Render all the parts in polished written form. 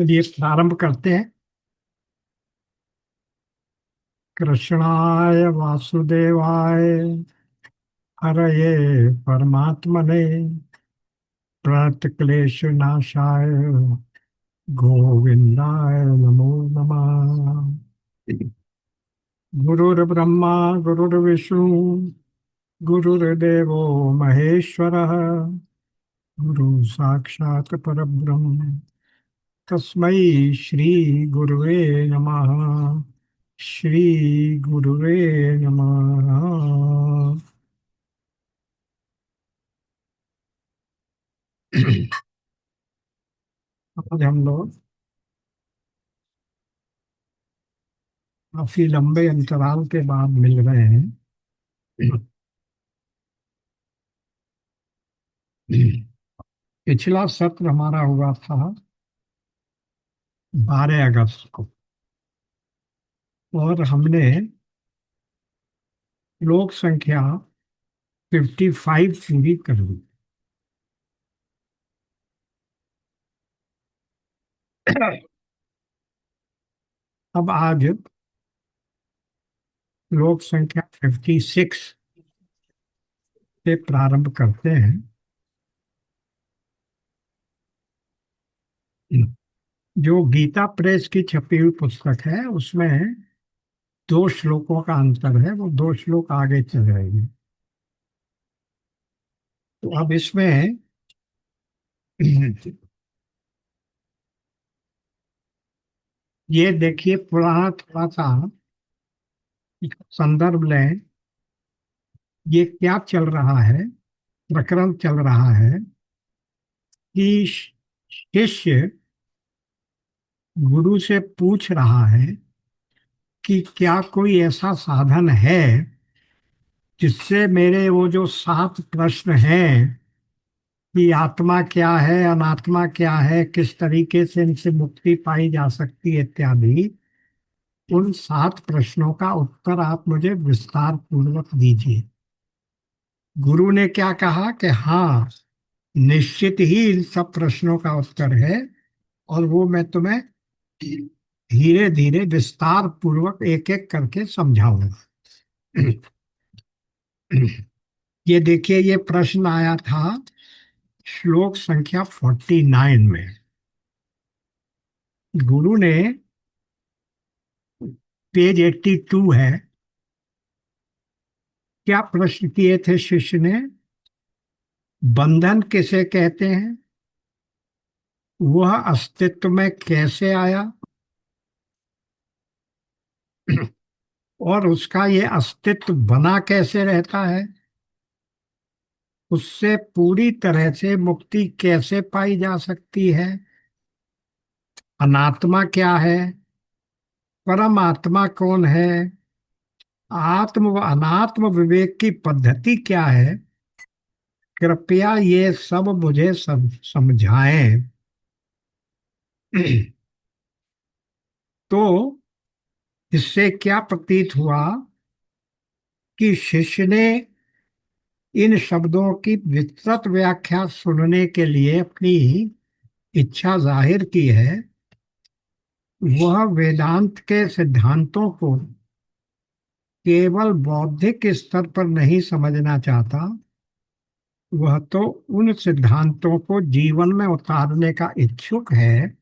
चलिए प्रारंभ करते हैं। कृष्णाय वासुदेवाय हरये परमात्मने प्रणतक्लेशनाशाय गोविंदाय नमो नमः। गुरुर्ब्रह्मा गुरुर्विष्णु गुरुर्देवो महेश्वरः गुरु साक्षात् परब्रह्म तस्मै श्री गुरुवे नमः। श्री गुरुवे नमः। आज हम लोग काफी लंबे अंतराल के बाद मिल रहे हैं। पिछला सत्र हमारा हुआ था 12 अगस्त को, और हमने लोक संख्या 55 पूरी कर ली। अब आज लोक संख्या 56 से प्रारंभ करते हैं। जो गीता प्रेस की छपी हुई पुस्तक है उसमें 2 श्लोकों का अंतर है, वो 2 श्लोक आगे चल रही है। तो अब इसमें ये देखिए, पुराना थोड़ा सा संदर्भ लें। ये क्या चल रहा है, प्रकरण चल रहा है कि शिष्य गुरु से पूछ रहा है कि क्या कोई ऐसा साधन है जिससे मेरे वो जो 7 प्रश्न हैं कि आत्मा क्या है, अनात्मा क्या है, किस तरीके से इनसे मुक्ति पाई जा सकती है इत्यादि, उन 7 प्रश्नों का उत्तर आप मुझे विस्तार पूर्वक दीजिए। गुरु ने क्या कहा कि हाँ, निश्चित ही इन सब प्रश्नों का उत्तर है, और वो मैं तुम्हें धीरे धीरे विस्तार पूर्वक एक एक करके समझाऊंगा। ये देखिए, ये प्रश्न आया था श्लोक संख्या 49 में। गुरु ने, पेज 82 है, क्या प्रश्न किए थे शिष्य ने? बंधन किसे कहते हैं, वह अस्तित्व में कैसे आया, और उसका ये अस्तित्व बना कैसे रहता है, उससे पूरी तरह से मुक्ति कैसे पाई जा सकती है, अनात्मा क्या है, परमात्मा कौन है, आत्म व अनात्म विवेक की पद्धति क्या है, कृपया ये सब मुझे समझाएं। तो इससे क्या प्रतीत हुआ कि शिष्य ने इन शब्दों की विस्तृत व्याख्या सुनने के लिए अपनी इच्छा जाहिर की है। वह वेदांत के सिद्धांतों को केवल बौद्धिक स्तर पर नहीं समझना चाहता, वह तो उन सिद्धांतों को जीवन में उतारने का इच्छुक है।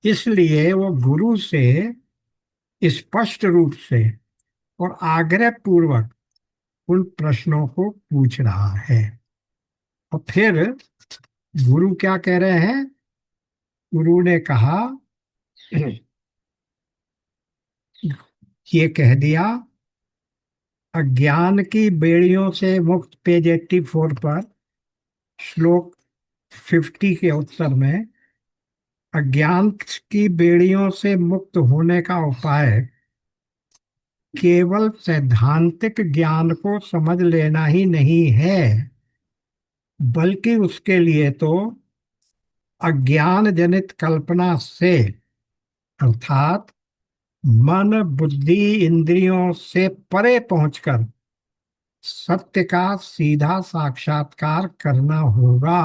इसलिए वो गुरु से स्पष्ट रूप से और आग्रह पूर्वक उन प्रश्नों को पूछ रहा है। और फिर गुरु क्या कह रहे हैं? गुरु ने कहा, ये कह दिया, अज्ञान की बेड़ियों से मुक्त, पेज 84 पर श्लोक 50 के उत्तर में, अज्ञान की बेड़ियों से मुक्त होने का उपाय केवल सैद्धांतिक ज्ञान को समझ लेना ही नहीं है, बल्कि उसके लिए तो अज्ञान जनित कल्पना से, अर्थात मन बुद्धि इंद्रियों से परे पहुंचकर सत्य का सीधा साक्षात्कार करना होगा,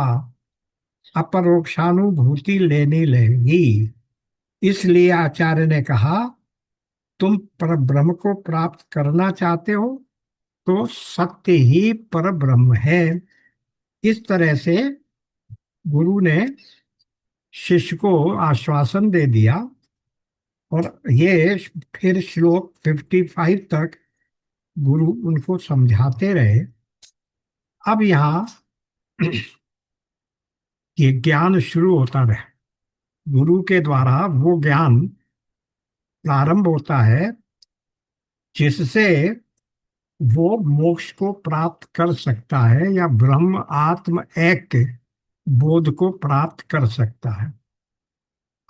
अपरोक्षानुभूति लेनी लेगी। इसलिए आचार्य ने कहा, तुम पर ब्रह्म को प्राप्त करना चाहते हो तो सत्य ही पर ब्रह्म है। इस तरह से गुरु ने शिष्य को आश्वासन दे दिया। और ये फिर श्लोक 55 तक गुरु उनको समझाते रहे। अब यहाँ ये ज्ञान शुरू होता रहे। गुरु के द्वारा वो ज्ञान प्रारंभ होता है जिससे वो मोक्ष को प्राप्त कर सकता है या ब्रह्म आत्म ऐक्य बोध को प्राप्त कर सकता है।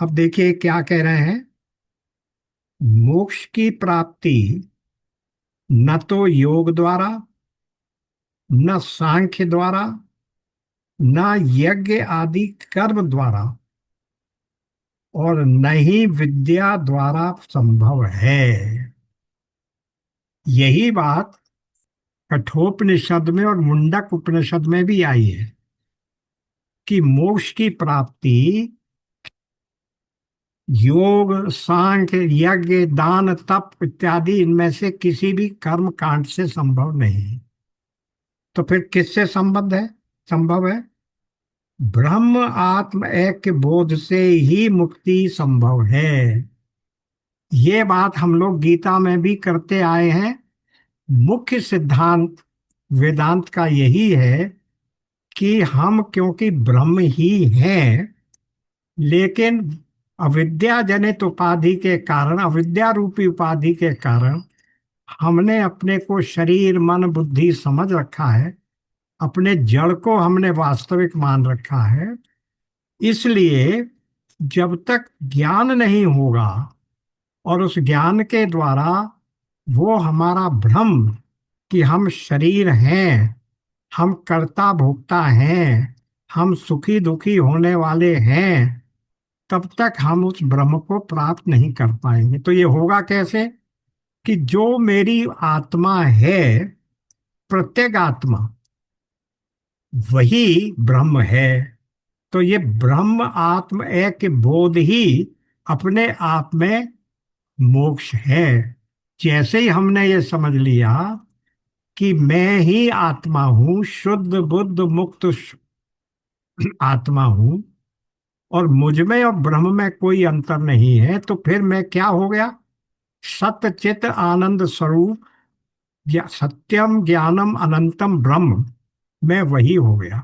अब देखिए क्या कह रहे हैं। मोक्ष की प्राप्ति न तो योग द्वारा, न सांख्य द्वारा, न यज्ञ आदि कर्म द्वारा और न ही विद्या द्वारा संभव है। यही बात कठोपनिषद में और मुंडक उपनिषद में भी आई है कि मोक्ष की प्राप्ति योग, सांख्य, यज्ञ, दान, तप इत्यादि इनमें से किसी भी कर्म कांड से संभव नहीं है। तो फिर किससे संभव है? ब्रह्म आत्म ऐक्य बोध से ही मुक्ति संभव है। ये बात हम लोग गीता में भी करते आए हैं। मुख्य सिद्धांत वेदांत का यही है कि हम क्योंकि ब्रह्म ही हैं, लेकिन अविद्या जनित उपाधि के कारण, अविद्या रूपी उपाधि के कारण हमने अपने को शरीर मन बुद्धि समझ रखा है, अपने जड़ को हमने वास्तविक मान रखा है। इसलिए जब तक ज्ञान नहीं होगा और उस ज्ञान के द्वारा वो हमारा भ्रम कि हम शरीर हैं, हम कर्ता भोक्ता हैं, हम सुखी दुखी होने वाले हैं, तब तक हम उस ब्रह्म को प्राप्त नहीं कर पाएंगे। तो ये होगा कैसे कि जो मेरी आत्मा है, प्रत्येक आत्मा वही ब्रह्म है। तो ये ब्रह्म आत्म एक बोध ही अपने आप में मोक्ष है। जैसे ही हमने ये समझ लिया कि मैं ही आत्मा हूँ, शुद्ध बुद्ध मुक्त आत्मा हूँ, और मुझ में और ब्रह्म में कोई अंतर नहीं है, तो फिर मैं क्या हो गया? सत्य चित आनंद स्वरूप, सत्यम ज्ञानम अनंतम ब्रह्म, मैं वही हो गया।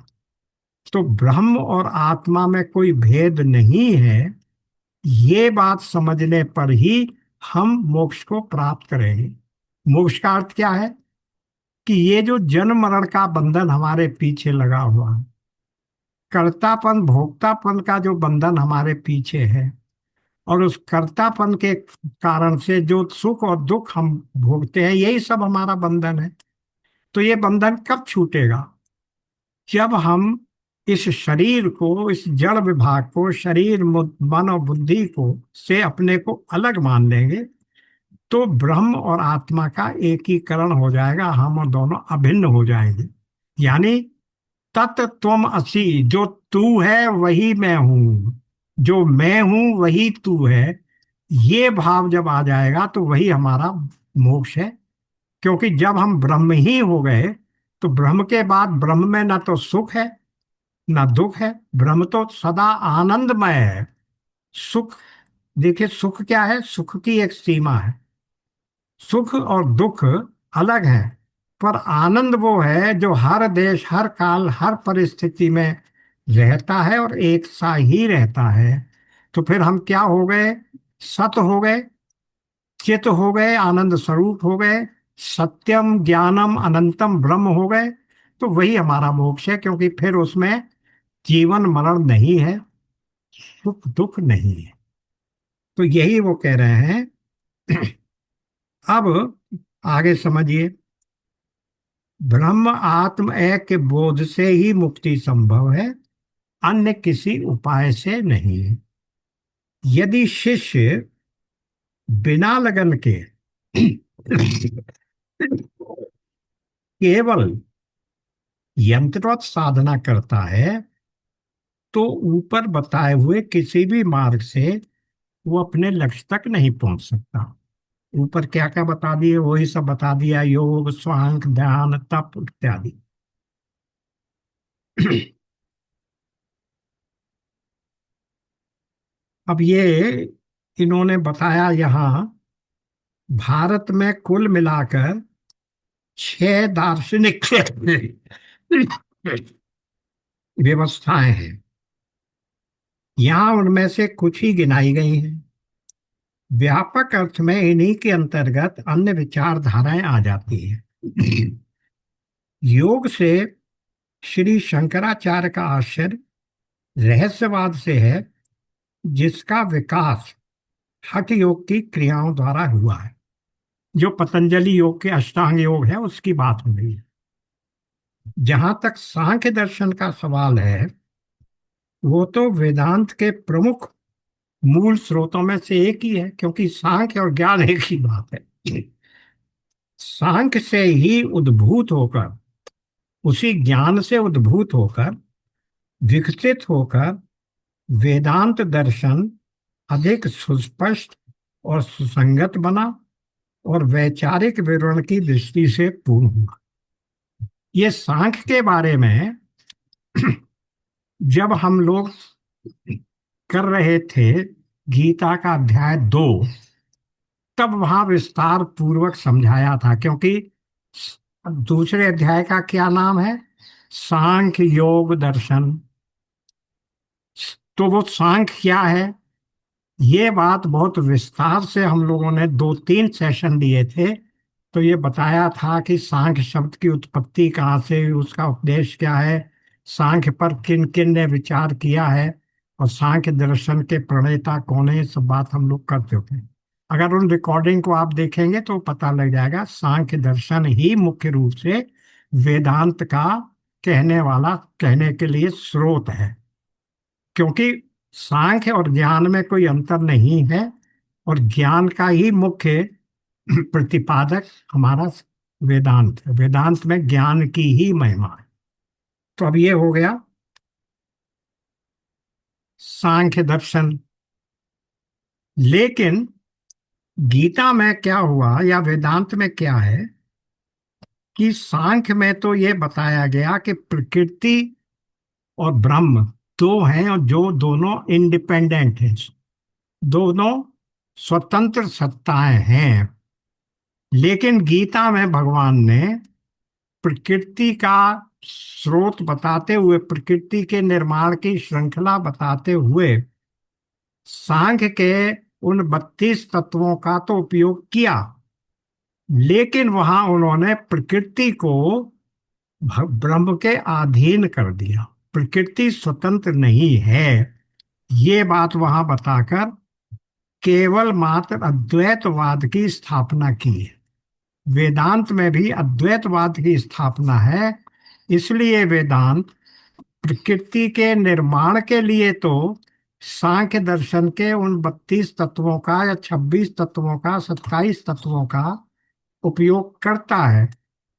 तो ब्रह्म और आत्मा में कोई भेद नहीं है। ये बात समझने पर ही हम मोक्ष को प्राप्त करेंगे। मोक्ष का अर्थ क्या है? कि ये जो जन्म मरण का बंधन हमारे पीछे लगा हुआ है, कर्तापन भोक्तापन का जो बंधन हमारे पीछे है, और उस कर्तापन के कारण से जो सुख और दुख हम भोगते हैं, यही सब हमारा बंधन है। तो ये बंधन कब छूटेगा? जब हम इस शरीर को, इस जड़ विभाग को, शरीर मन और बुद्धि को से अपने को अलग मान लेंगे, तो ब्रह्म और आत्मा का एकीकरण हो जाएगा। हम और दोनों अभिन्न हो जाएंगे। यानी तत्त्वम असि, जो तू है वही मैं हूं, जो मैं हूं वही तू है। ये भाव जब आ जाएगा तो वही हमारा मोक्ष है। क्योंकि जब हम ब्रह्म ही हो गए, तो ब्रह्म के बाद ब्रह्म में ना तो सुख है ना दुख है। ब्रह्म तो सदा आनंदमय है। सुख, देखिए सुख क्या है? सुख की एक सीमा है। सुख और दुख अलग है, पर आनंद वो है जो हर देश, हर काल, हर परिस्थिति में रहता है और एक सा ही रहता है। तो फिर हम क्या हो गए? सत हो गए, चित हो गए, आनंद स्वरूप हो गए, सत्यम ज्ञानम अनंतम ब्रह्म हो गए। तो वही हमारा मोक्ष है, क्योंकि फिर उसमें जीवन मरण नहीं है, सुख दुख नहीं है। तो यही वो कह रहे हैं। अब आगे समझिए। ब्रह्म आत्म एक बोध से ही मुक्ति संभव है, अन्य किसी उपाय से नहीं। यदि शिष्य बिना लगन के केवल यंत्रवत साधना करता है, तो ऊपर बताए हुए किसी भी मार्ग से वो अपने लक्ष्य तक नहीं पहुंच सकता। ऊपर क्या क्या बता दिए, वही सब बता दिया, योग, स्वांग, ध्यान, तप इत्यादि। अब ये इन्होंने बताया यहाँ, भारत में कुल मिलाकर 6 दार्शनिक व्यवस्थाएं हैं। यहाँ उनमें से कुछ ही गिनाई गई हैं। व्यापक अर्थ में इन्हीं के अंतर्गत अन्य विचारधाराएं आ जाती हैं। योग से श्री शंकराचार्य का आश्रय रहस्यवाद से है, जिसका विकास हठ योग की क्रियाओं द्वारा हुआ है। जो पतंजलि योग के अष्टांग योग है उसकी बात हो रही है। जहां तक सांख्य दर्शन का सवाल है, वो तो वेदांत के प्रमुख मूल स्रोतों में से एक ही है, क्योंकि सांख्य और ज्ञान एक ही बात है। सांख्य से ही उद्भूत होकर, उसी ज्ञान से उद्भूत होकर, विकसित होकर वेदांत दर्शन अधिक सुस्पष्ट और सुसंगत बना और वैचारिक विवरण की दृष्टि से पूर्ण हुआ। ये सांख्य के बारे में जब हम लोग कर रहे थे गीता का अध्याय 2, तब वहां विस्तार पूर्वक समझाया था, क्योंकि दूसरे अध्याय का क्या नाम है, सांख्य योग दर्शन। तो वो सांख्य क्या है, ये बात बहुत विस्तार से हम लोगों ने 2-3 सेशन लिए थे। तो ये बताया था कि सांख्य शब्द की उत्पत्ति कहाँ से, उसका उपदेश क्या है, सांख्य पर किन किन ने विचार किया है, और सांख्य दर्शन के प्रणेता कौन है, ये सब बात हम लोग करते थे। अगर उन रिकॉर्डिंग को आप देखेंगे तो पता लग जाएगा, सांख्य दर्शन ही मुख्य रूप से वेदांत का कहने वाला, कहने के लिए स्रोत है। क्योंकि सांख्य और ज्ञान में कोई अंतर नहीं है, और ज्ञान का ही मुख्य प्रतिपादक हमारा वेदांत है। वेदांत में ज्ञान की ही महिमा है। तो अब ये हो गया सांख्य दर्शन। लेकिन गीता में क्या हुआ, या वेदांत में क्या है, कि सांख्य में तो ये बताया गया कि प्रकृति और ब्रह्म दो हैं, और जो दोनों इंडिपेंडेंट हैं, दोनों स्वतंत्र सत्ताएं हैं। लेकिन गीता में भगवान ने प्रकृति का स्रोत बताते हुए, प्रकृति के निर्माण की श्रृंखला बताते हुए, सांख्य के उन 32 तत्वों का तो उपयोग किया, लेकिन वहां उन्होंने प्रकृति को ब्रह्म के अधीन कर दिया। प्रकृति स्वतंत्र नहीं है, ये बात वहां बताकर केवल मात्र अद्वैतवाद की स्थापना की है। वेदांत में भी अद्वैतवाद की स्थापना है। इसलिए वेदांत प्रकृति के निर्माण के लिए तो सांख्य दर्शन के उन 32 तत्वों का, या 26 तत्वों का, 27 तत्वों का उपयोग करता है,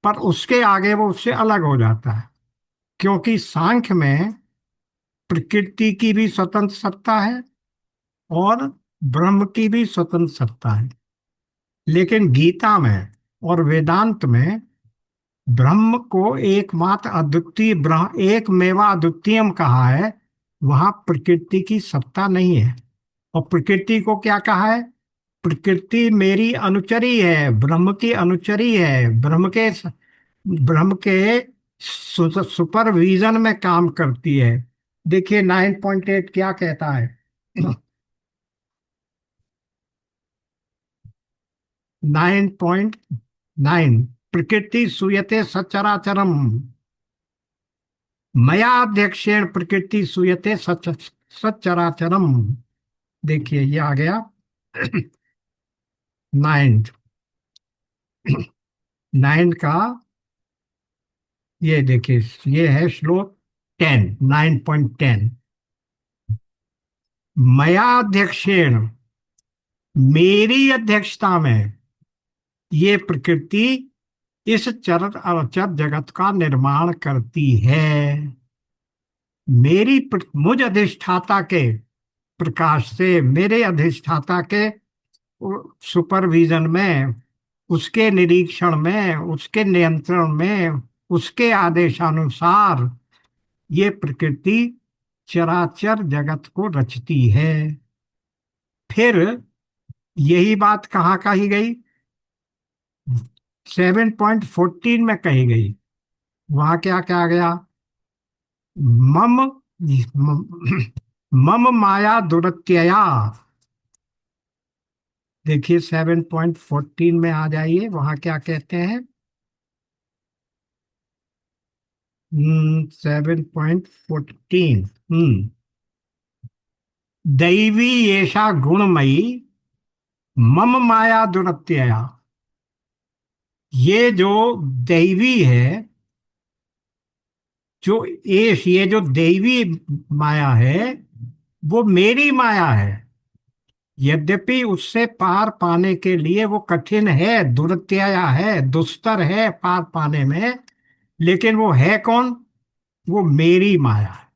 पर उसके आगे वो उससे अलग हो जाता है। क्योंकि सांख्य में प्रकृति की भी स्वतंत्र सत्ता है और ब्रह्म की भी स्वतंत्र सत्ता है। लेकिन गीता में और वेदांत में ब्रह्म को एकमात्र अद्वितीय ब्रह्म, एक मेवा अद्वितीयम कहा है। वहां प्रकृति की सत्ता नहीं है। और प्रकृति को क्या कहा है, प्रकृति मेरी अनुचरी है, ब्रह्म की अनुचरी है, ब्रह्म के सुपरविजन में काम करती है। देखिए 9.8 क्या कहता है। 9.9, प्रकृति सूयते सचराचरम, मया अध्यक्षेण प्रकृति सूयते सचराचरम। देखिए ये आ गया 9, 9 का, ये देखिए, ये है श्लोक 10, 9.10। मया अध्यक्षेण, मेरी अध्यक्षता में ये प्रकृति इस चर अचर जगत का निर्माण करती है। मुझ अधिष्ठाता के प्रकाश से, मेरे अधिष्ठाता के सुपरविजन में, उसके निरीक्षण में, उसके नियंत्रण में, उसके आदेशानुसार ये प्रकृति चराचर जगत को रचती है। फिर यही बात कहाँ कही गई? 7.14 में कही गई। वहां क्या क्या गया? मम मम माया दुरत्यया। देखिए 7.14 में आ जाइए, वहां क्या कहते हैं? 7.14। दैवी येषा गुणमयी मम माया दुरत्यया। ये जो दैवी है, जो ये जो दैवी माया है, वो मेरी माया है। यद्यपि उससे पार पाने के लिए वो कठिन है, दुरत्यया है, दुस्तर है पार पाने में, लेकिन वो है कौन? वो मेरी माया है।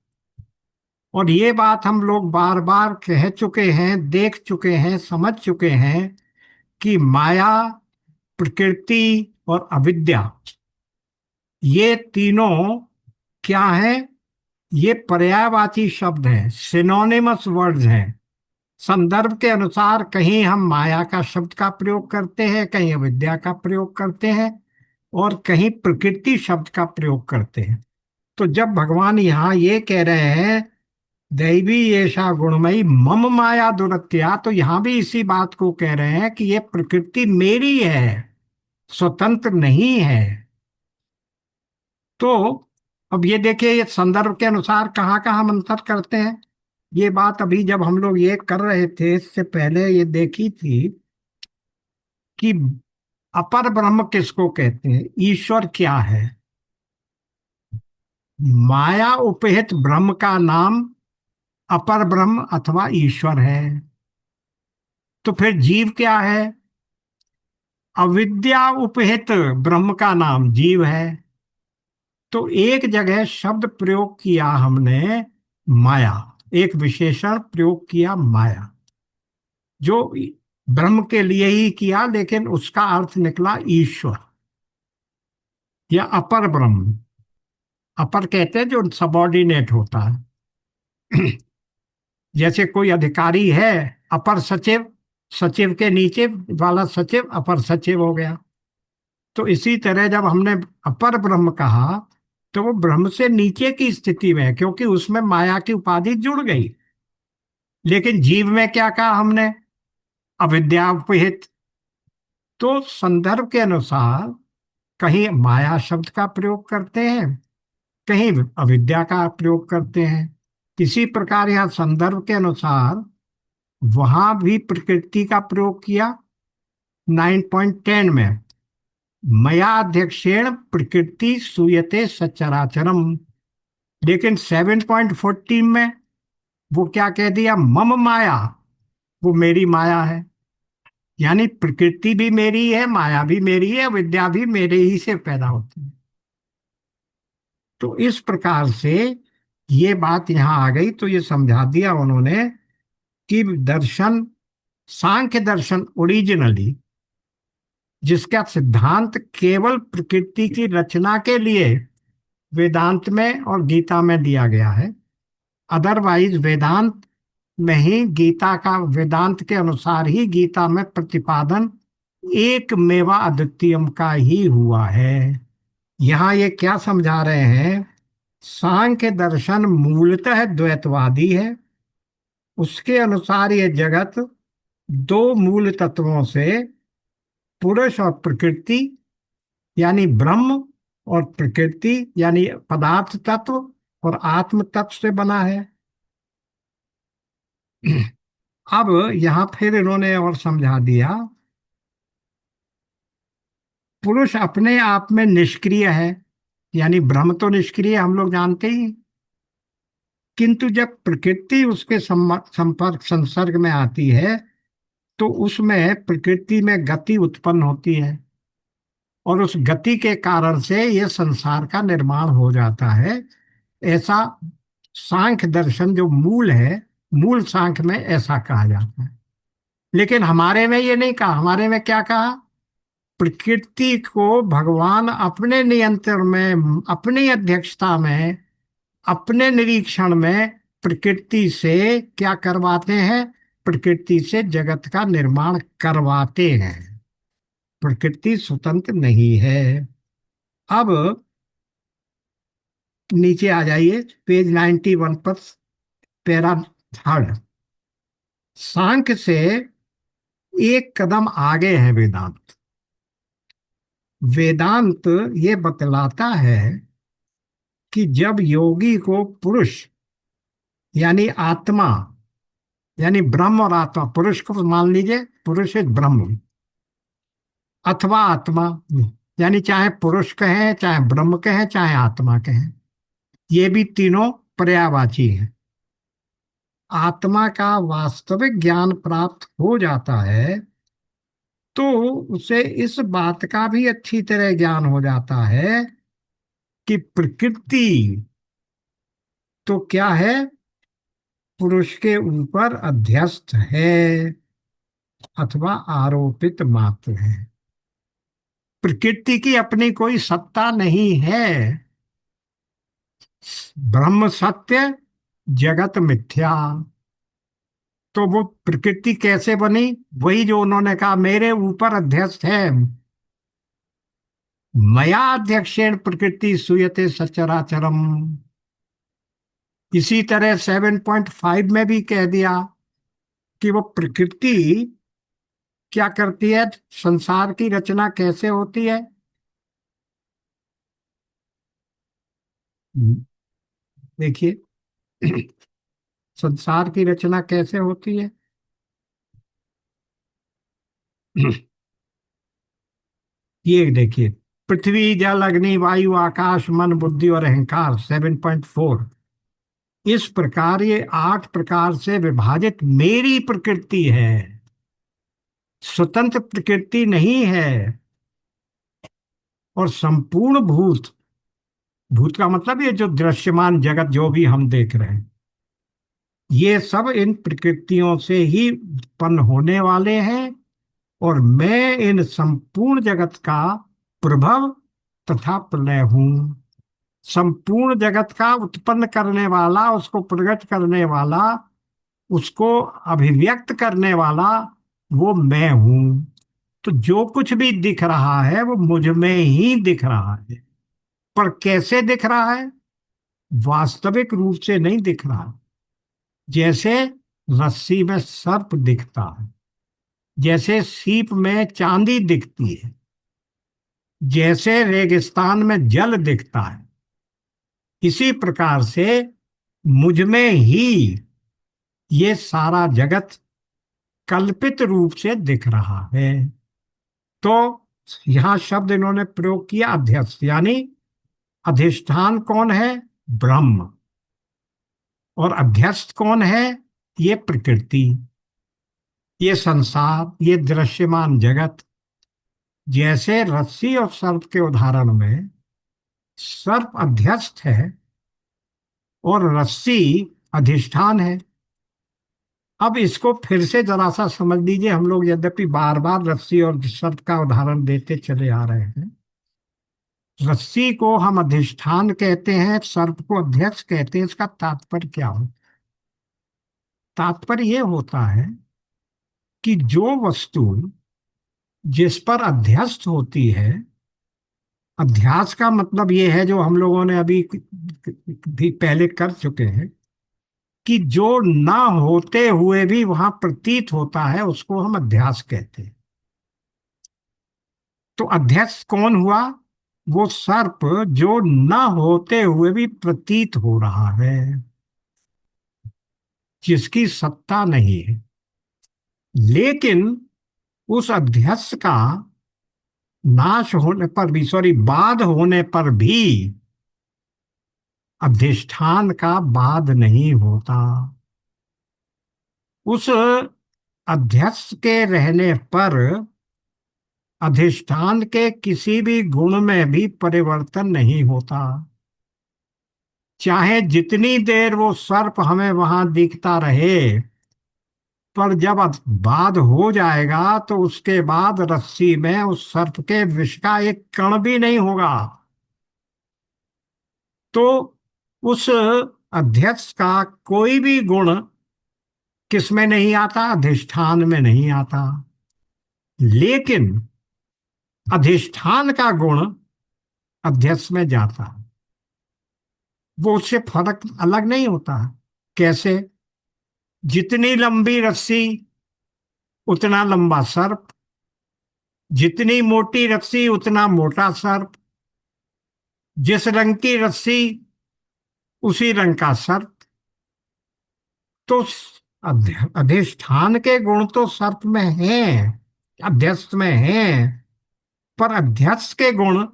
और ये बात हम लोग बार बार कह चुके हैं, देख चुके हैं, समझ चुके हैं कि माया, प्रकृति और अविद्या, ये तीनों क्या है? ये पर्यायवाची शब्द हैं, सिनोनिमस वर्ड्स हैं। संदर्भ के अनुसार कहीं हम माया का शब्द का प्रयोग करते हैं, कहीं अविद्या का प्रयोग करते हैं, और कहीं प्रकृति शब्द का प्रयोग करते हैं। तो जब भगवान यहाँ ये कह रहे हैं दैवी येषा गुणमयी मम माया दुरत्या, तो यहाँ भी इसी बात को कह रहे हैं कि ये प्रकृति मेरी है, स्वतंत्र नहीं है। तो अब ये देखिए, ये संदर्भ के अनुसार कहाँ कहाँ हम अंतर करते हैं। ये बात अभी जब हम लोग ये कर रहे थे, इससे पहले ये देखी थी कि अपर ब्रह्म किसको कहते हैं, ईश्वर क्या है। माया उपहित ब्रह्म का नाम अपर ब्रह्म अथवा ईश्वर है। तो फिर जीव क्या है? अविद्या उपहित ब्रह्म का नाम जीव है। तो एक जगह शब्द प्रयोग किया हमने माया, एक विशेषण प्रयोग किया माया, जो ब्रह्म के लिए ही किया, लेकिन उसका अर्थ निकला ईश्वर या अपर ब्रह्म। अपर कहते हैं जो सबॉर्डिनेट होता है। जैसे कोई अधिकारी है, अपर सचिव, सचिव के नीचे वाला सचिव अपर सचिव हो गया। तो इसी तरह जब हमने अपर ब्रह्म कहा, तो वो ब्रह्म से नीचे की स्थिति में है, क्योंकि उसमें माया की उपाधि जुड़ गई। लेकिन जीव में क्या कहा हमने? अविद्या उपहित। तो संदर्भ के अनुसार कहीं माया शब्द का प्रयोग करते हैं, कहीं अविद्या का प्रयोग करते हैं। इसी प्रकार यहाँ संदर्भ के अनुसार वहां भी प्रकृति का प्रयोग किया 9.10 में, मया अध्यक्षेण प्रकृति सूयते सचराचरम। लेकिन 7.14 में वो क्या कह दिया? मम माया, वो मेरी माया है। यानी प्रकृति भी मेरी है, माया भी मेरी है, विद्या भी मेरे ही से पैदा होती है। तो इस प्रकार से ये बात यहाँ आ गई, तो ये समझा दिया उन्होंने कि दर्शन, सांख्य दर्शन ओरिजिनली, जिसका सिद्धांत केवल प्रकृति की रचना के लिए वेदांत में और गीता में दिया गया है। अदरवाइज वेदांत में ही गीता का, वेदांत के अनुसार ही गीता में प्रतिपादन एक मेवा अद्वितीयम का ही हुआ है। यहाँ ये क्या समझा रहे हैं? सांख्य दर्शन मूलतः द्वैतवादी है। उसके अनुसार ये जगत दो मूल तत्वों से, पुरुष और प्रकृति यानी ब्रह्म, और प्रकृति यानी पदार्थ तत्व और आत्म तत्व से बना है। अब यहां फिर इन्होंने और समझा दिया, पुरुष अपने आप में निष्क्रिय है, यानी ब्रह्म तो निष्क्रिय हम लोग जानते ही, किंतु जब प्रकृति उसके संपर्क संसर्ग में आती है, तो उसमें प्रकृति में गति उत्पन्न होती है, और उस गति के कारण से यह संसार का निर्माण हो जाता है। ऐसा सांख्य दर्शन जो मूल है, मूल सांख्य में ऐसा कहा जाता है। लेकिन हमारे में ये नहीं कहा। हमारे में क्या कहा? प्रकृति को भगवान अपने नियंत्रण में, अपनी अध्यक्षता में, अपने निरीक्षण में प्रकृति से क्या करवाते हैं? प्रकृति से जगत का निर्माण करवाते हैं। प्रकृति स्वतंत्र नहीं है। अब नीचे आ जाइए, पेज 91 पर, पैरा थर्ड। सांख्य से एक कदम आगे है वेदांत। वेदांत ये बतलाता है कि जब योगी को पुरुष यानी आत्मा, यानी ब्रह्म और आत्मा, पुरुष को मान लीजिए, पुरुष है ब्रह्म, अथवा आत्मा, यानी चाहे पुरुष कहें, चाहे ब्रह्म कहें, चाहे आत्मा कहें, ये भी तीनों पर्यायवाची हैं। आत्मा का वास्तविक ज्ञान प्राप्त हो जाता है तो उसे इस बात का भी अच्छी तरह ज्ञान हो जाता है कि प्रकृति तो क्या है? पुरुष के ऊपर अध्यस्त है अथवा आरोपित मात्र है। प्रकृति की अपनी कोई सत्ता नहीं है। ब्रह्म सत्य, जगत मिथ्या। तो वो प्रकृति कैसे बनी? वही जो उन्होंने कहा, मेरे ऊपर अध्यस्त है। मया अध्यक्षेण प्रकृति सूयते सचराचरम। इसी तरह 7.5 में भी कह दिया कि वो प्रकृति क्या करती है, संसार की रचना कैसे होती है। देखिए, संसार की रचना कैसे होती है। ये देखिए, पृथ्वी जल अग्नि वायु आकाश मन बुद्धि और अहंकार 7.4। इस प्रकार ये 8 प्रकार से विभाजित मेरी प्रकृति है, स्वतंत्र प्रकृति नहीं है। और संपूर्ण भूत, भूत का मतलब ये जो दृश्यमान जगत जो भी हम देख रहे हैं, ये सब इन प्रकृतियों से ही उत्पन्न होने वाले हैं। और मैं इन संपूर्ण जगत का प्रभव तथा प्रलय हूं। संपूर्ण जगत का उत्पन्न करने वाला, उसको प्रकट करने वाला, उसको अभिव्यक्त करने वाला, वो मैं हूं। तो जो कुछ भी दिख रहा है वो मुझ में ही दिख रहा है। पर कैसे दिख रहा है? वास्तविक रूप से नहीं दिख रहा। जैसे रस्सी में सर्प दिखता है, जैसे सीप में चांदी दिखती है, जैसे रेगिस्तान में जल दिखता है, इसी प्रकार से मुझ में ही ये सारा जगत कल्पित रूप से दिख रहा है। तो यहां शब्द इन्होंने प्रयोग किया अध्यस्त, यानी अधिष्ठान कौन है? ब्रह्म। और अध्यस्त कौन है? ये प्रकृति, ये संसार, ये दृश्यमान जगत। जैसे रस्सी और सर्प के उदाहरण में सर्प अध्यस्त है और रस्सी अधिष्ठान है। अब इसको फिर से जरा सा समझ लीजिए। हम लोग यद्यपि बार बार रस्सी और सर्प का उदाहरण देते चले आ रहे हैं। रस्सी को हम अधिष्ठान कहते हैं, सर्प को अध्यक्ष कहते हैं। इसका तात्पर्य क्या हो? तात्पर्य यह होता है कि जो वस्तु जिस पर अध्यस्त होती है, अध्यास का मतलब ये है जो हम लोगों ने अभी भी पहले कर चुके हैं, कि जो ना होते हुए भी वहां प्रतीत होता है, उसको हम अध्यास कहते हैं। तो अध्यक्ष कौन हुआ? वो सर्प जो न होते हुए भी प्रतीत हो रहा है, जिसकी सत्ता नहीं है। लेकिन उस अध्यक्ष का नाश होने पर भी, सॉरी, बाध होने पर भी अधिष्ठान का बाध नहीं होता। उस अध्यक्ष के रहने पर अधिष्ठान के किसी भी गुण में भी परिवर्तन नहीं होता। चाहे जितनी देर वो सर्प हमें वहां दिखता रहे, पर जब बाद हो जाएगा तो उसके बाद रस्सी में उस सर्प के विष का एक कण भी नहीं होगा। तो उस अध्यक्ष का कोई भी गुण किस में नहीं आता? अधिष्ठान में नहीं आता। लेकिन अधिष्ठान का गुण अध्यक्ष में जाता है। वो उससे फर्क अलग नहीं होता। कैसे? जितनी लंबी रस्सी उतना लंबा सर्प, जितनी मोटी रस्सी उतना मोटा सर्प, जिस रंग की रस्सी उसी रंग का सर्प। तो अधिष्ठान के गुण तो सर्प में हैं, अध्यस्त में हैं, पर अध्यस्त के गुण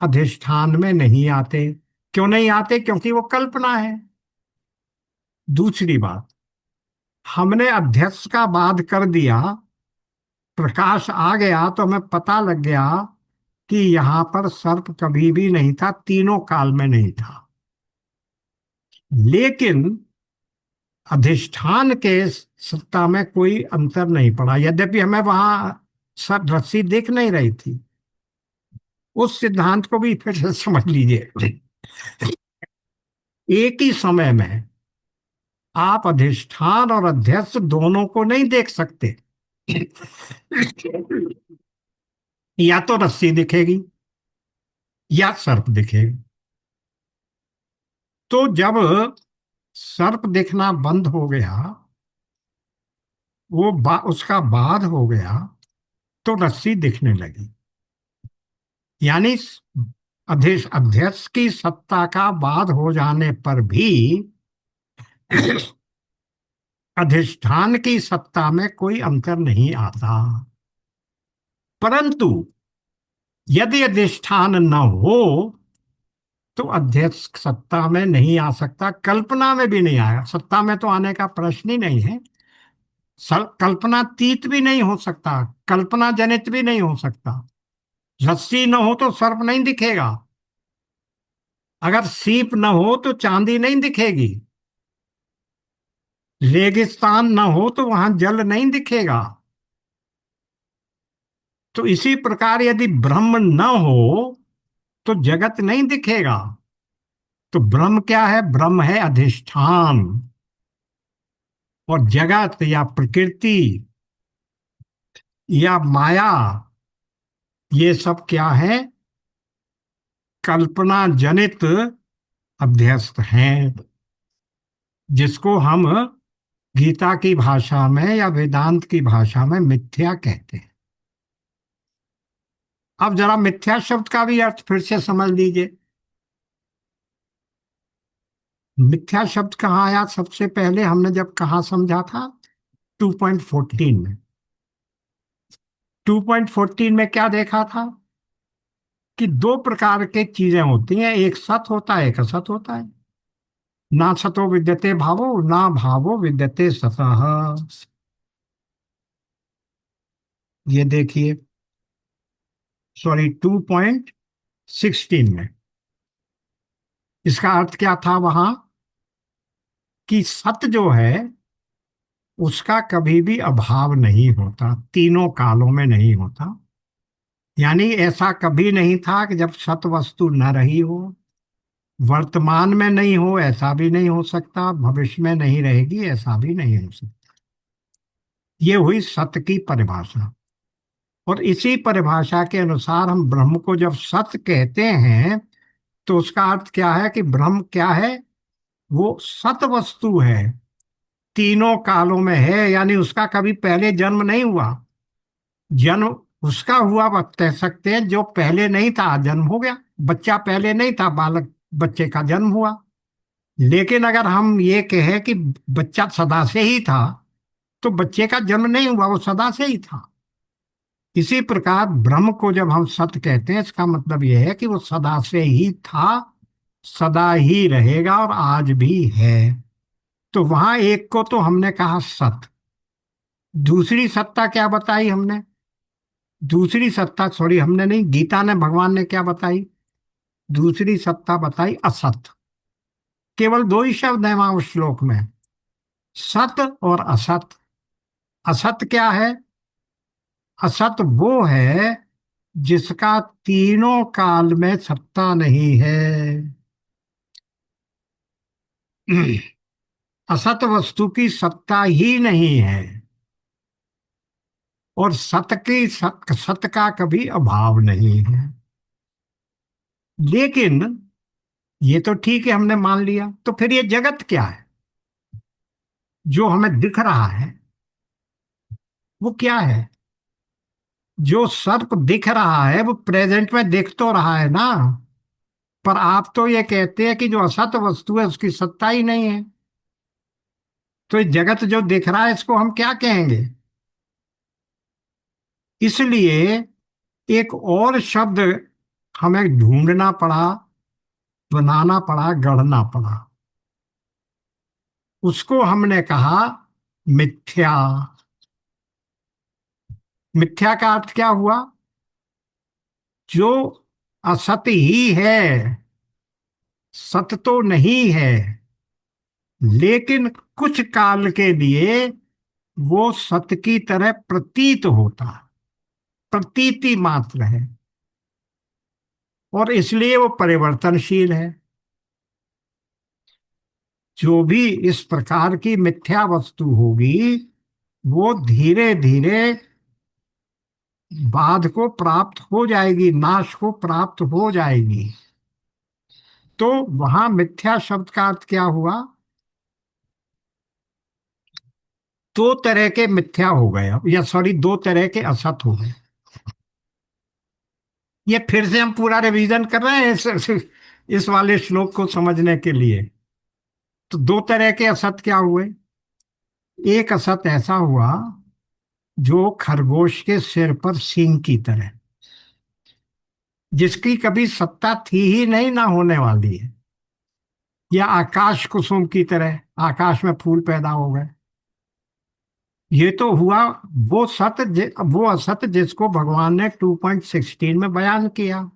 अधिष्ठान में नहीं आते। क्यों नहीं आते? क्योंकि वो कल्पना है। दूसरी बात, हमने अध्यस्त का बाध कर दिया, प्रकाश आ गया तो हमें पता लग गया कि यहां पर सर्प कभी भी नहीं था, तीनों काल में नहीं था। लेकिन अधिष्ठान के सत्ता में कोई अंतर नहीं पड़ा, यद्यपि हमें वहां सब रस्सी दिख नहीं रही थी। उस सिद्धांत को भी फिर से समझ लीजिए। एक ही समय में आप अधिष्ठान और अध्यक्ष दोनों को नहीं देख सकते। या तो रस्सी दिखेगी या सर्प दिखेगा। तो जब सर्प दिखना बंद हो गया, उसका बाध हो गया, तो रस्सी दिखने लगी। यानी अध्यक्ष की सत्ता का बाध हो जाने पर भी अधिष्ठान की सत्ता में कोई अंतर नहीं आता। परंतु यदि अधिष्ठान न हो तो अध्यक्ष सत्ता में नहीं आ सकता, कल्पना में भी नहीं आया। सत्ता में तो आने का प्रश्न ही नहीं है। कल्पनातीत भी नहीं हो सकता, कल्पना जनित भी नहीं हो सकता। रस्सी न हो तो सर्प नहीं दिखेगा, अगर सीप न हो तो चांदी नहीं दिखेगी, रेगिस्तान न हो तो वहां जल नहीं दिखेगा। तो इसी प्रकार यदि ब्रह्म न हो तो जगत नहीं दिखेगा। तो ब्रह्म क्या है? ब्रह्म है अधिष्ठान। और जगत या प्रकृति या माया, ये सब क्या है? कल्पना जनित अध्यस्त हैं, जिसको हम गीता की भाषा में या वेदांत की भाषा में मिथ्या कहते हैं। अब जरा मिथ्या शब्द का भी अर्थ फिर से समझ लीजिए। मिथ्या शब्द कहाँ आया? सबसे पहले हमने जब कहाँ समझा था? 2.14 में। 2.14 में क्या देखा था? कि दो प्रकार के चीजें होती हैं, एक सत होता है, एक असत होता है। ना सतो विद्यते भावो, ना भावो विद्यते सतः। ये देखिए, सॉरी, 2.16 में इसका अर्थ क्या था वहां? कि सत जो है उसका कभी भी अभाव नहीं होता, तीनों कालों में नहीं होता। यानी ऐसा कभी नहीं था कि जब सत वस्तु न रही हो, वर्तमान में नहीं हो ऐसा भी नहीं हो सकता, भविष्य में नहीं रहेगी ऐसा भी नहीं हो सकता। ये हुई सत्य की परिभाषा। और इसी परिभाषा के अनुसार हम ब्रह्म को जब सत्य कहते हैं तो उसका अर्थ क्या है? कि ब्रह्म क्या है? वो सत वस्तु है, तीनों कालों में है। यानी उसका कभी पहले जन्म नहीं हुआ। जन्म उसका हुआ आप कह सकते हैं जो पहले नहीं था, जन्म हो गया। बच्चा पहले नहीं था, बालक, बच्चे का जन्म हुआ। लेकिन अगर हम ये कहें कि बच्चा सदा से ही था, तो बच्चे का जन्म नहीं हुआ, वो सदा से ही था। इसी प्रकार ब्रह्म को जब हम सत्य कहते हैं, इसका मतलब यह है कि वो सदा से ही था, सदा ही रहेगा और आज भी है। तो वहां एक को तो हमने कहा सत्य। दूसरी सत्ता क्या बताई हमने? दूसरी सत्ता, सॉरी, हमने नहीं, गीता ने, भगवान ने क्या बताई? दूसरी सत्ता बताई असत। केवल दो ही शब्द हैं वहां उस श्लोक में, सत और असत। असत क्या है? असत वो है जिसका तीनों काल में सत्ता नहीं है। असत वस्तु की सत्ता ही नहीं है, और सत का कभी अभाव नहीं है। लेकिन ये तो ठीक है, हमने मान लिया, तो फिर ये जगत क्या है जो हमें दिख रहा है? वो क्या है? जो सर्प दिख रहा है वो प्रेजेंट में दिख तो रहा है ना, पर आप तो ये कहते हैं कि जो असत वस्तु है उसकी सत्ता ही नहीं है। तो ये जगत जो दिख रहा है इसको हम क्या कहेंगे? इसलिए एक और शब्द हमें ढूंढना पड़ा, बनाना पड़ा, गढ़ना पड़ा। उसको हमने कहा मिथ्या। मिथ्या का अर्थ क्या हुआ? जो असत ही है, सत तो नहीं है, लेकिन कुछ काल के लिए वो सत की तरह प्रतीत होता है, प्रतीति मात्र है, और इसलिए वो परिवर्तनशील है। जो भी इस प्रकार की मिथ्या वस्तु होगी वो धीरे धीरे बाध को प्राप्त हो जाएगी, नाश को प्राप्त हो जाएगी। तो वहां मिथ्या शब्द का अर्थ क्या हुआ? दो तरह के मिथ्या हो गए, या सॉरी, दो तरह के असत हो गए। ये फिर से हम पूरा रिवीजन कर रहे हैं इस वाले श्लोक को समझने के लिए। तो दो तरह के असत क्या हुए? एक असत ऐसा हुआ जो खरगोश के सिर पर सींग की तरह, जिसकी कभी सत्ता थी ही नहीं, ना होने वाली है। या आकाश कुसुम की तरह, आकाश में फूल पैदा हो गए। ये तो हुआ वो असत जिसको भगवान ने 2.16 में बयान किया।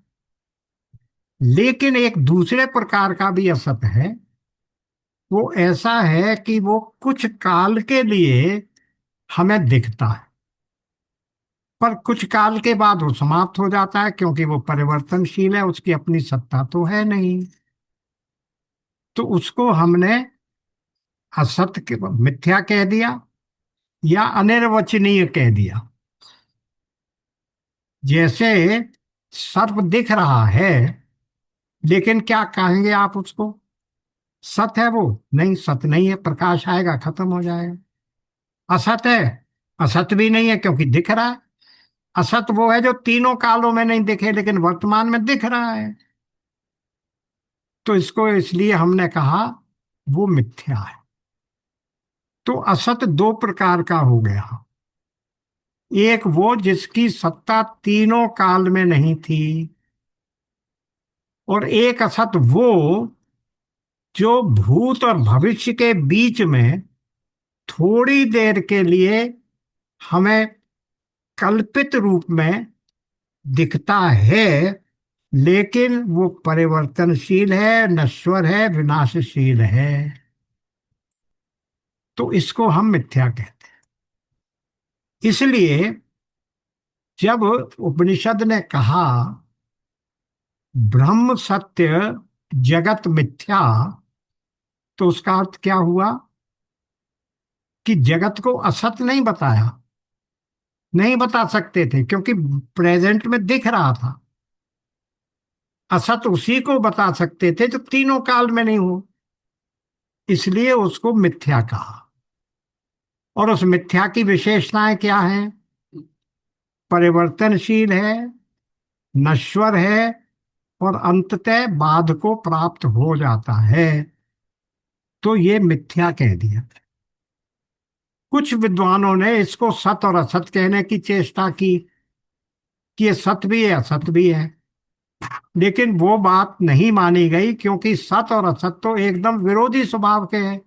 लेकिन एक दूसरे प्रकार का भी असत है। वो ऐसा है कि वो कुछ काल के लिए हमें दिखता है, पर कुछ काल के बाद वो समाप्त हो जाता है, क्योंकि वो परिवर्तनशील है, उसकी अपनी सत्ता तो है नहीं। तो उसको हमने असत के मिथ्या कह दिया, या अनिर्वचनीय कह दिया। जैसे सर्प दिख रहा है, लेकिन क्या कहेंगे आप उसको? सत है वो? नहीं, सत नहीं है, प्रकाश आएगा खत्म हो जाएगा। असत है? असत भी नहीं है, क्योंकि दिख रहा है। असत वो है जो तीनों कालों में नहीं दिखे, लेकिन वर्तमान में दिख रहा है। तो इसको इसलिए हमने कहा वो मिथ्या है। तो असत दो प्रकार का हो गया। एक वो जिसकी सत्ता तीनों काल में नहीं थी, और एक असत वो जो भूत और भविष्य के बीच में थोड़ी देर के लिए हमें कल्पित रूप में दिखता है, लेकिन वो परिवर्तनशील है, नश्वर है, विनाशशील है। तो इसको हम मिथ्या कहते हैं। इसलिए जब उपनिषद ने कहा ब्रह्म सत्य जगत मिथ्या, तो उसका अर्थ क्या हुआ? कि जगत को असत नहीं बताया, नहीं बता सकते थे, क्योंकि प्रेजेंट में दिख रहा था। असत उसी को बता सकते थे जो तीनों काल में नहीं हो, इसलिए उसको मिथ्या कहा। और उस मिथ्या की विशेषताएं क्या हैं? परिवर्तनशील है, नश्वर है, और अंततः बाध को प्राप्त हो जाता है। तो ये मिथ्या कह दिया। कुछ विद्वानों ने इसको सत और असत कहने की चेष्टा की कि ये सत भी है, असत भी है। लेकिन वो बात नहीं मानी गई, क्योंकि सत और असत तो एकदम विरोधी स्वभाव के हैं।